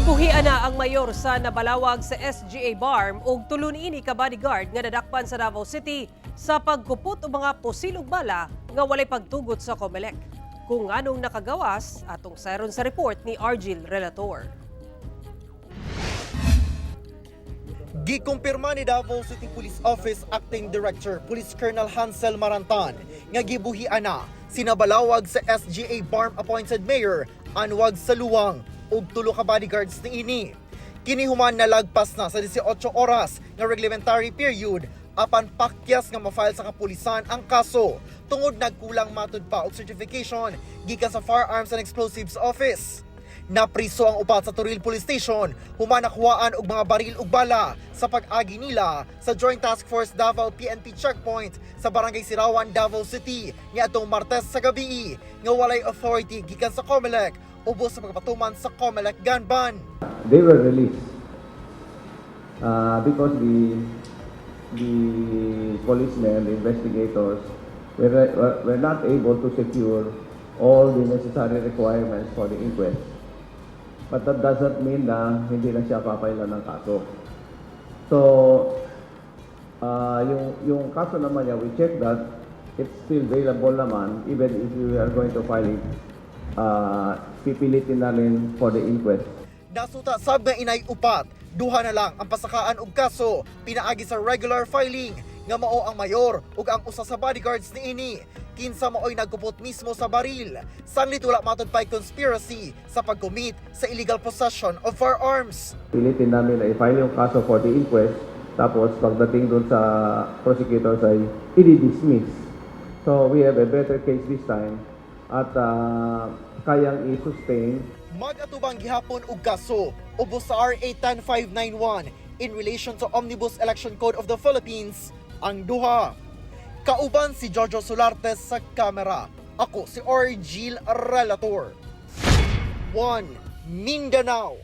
Gibuhian na ang mayor sa nabalawag sa SGA Barm ug tulo niini ka bodyguard nga nadakpan sa Davao City sa pagkupot og mga posilog bala nga walay pagtugot sa COMELEC. Kung anong nakagawas, atong sayron sa report ni Argil Relator. Gikumpirma ni Davao City Police Office Acting Director Police Colonel Hansel Marantan nga gibuhian na sinabalawag sa SGA Barm appointed mayor Anwag Saluang ug tulo ka bodyguards niini. Kini human nalagpas na sa 18 oras nga reglementary period apan pakyas nga ma-file sa kapulisan ang kaso tungod nagkulang matud pa og certification gikan sa Firearms and Explosives Office. Napriso ang upat sa Toril Police Station, human nakuhaan og mga baril ug bala sa pag-agi nila sa Joint Task Force Davao PNP checkpoint sa Barangay Sirawan, Davao City niadtong Martes sa gabi nga walay authority gikan sa COMELEC ubos sa pagpatuman sa COMELEC gun ban. They were released because the policemen, the investigators were not able to secure all the necessary requirements for the inquest. But that doesn't mean na hindi na siya papailan ng kaso. So, yung kaso naman niya, we check that it's still available naman even if we are going to file it. Pipilitin na rin for the inquest. Nasuta sab nga inay upat, duha na lang ang pasakaan og kaso pinaagi sa regular filing nga mao ang mayor ug ang usa sa bodyguards niini. Kinsa maoy nagkupot mismo sa baril. Sanglit wala matud pay conspiracy sa pag-commit sa illegal possession of firearms. Pilitin namin na i-file yung kaso for the inquest, tapos pagdating dun sa prosecutors ay i-dismiss. So we have a better case this time at kayang i-sustain. Mag-atubang gihapon og kaso ubos sa RA 10591 in relation to Omnibus Election Code of the Philippines ang duha. Kauban si Jojo Solarte sa kamera. Ako si Argil Relator. 1 Mindanao.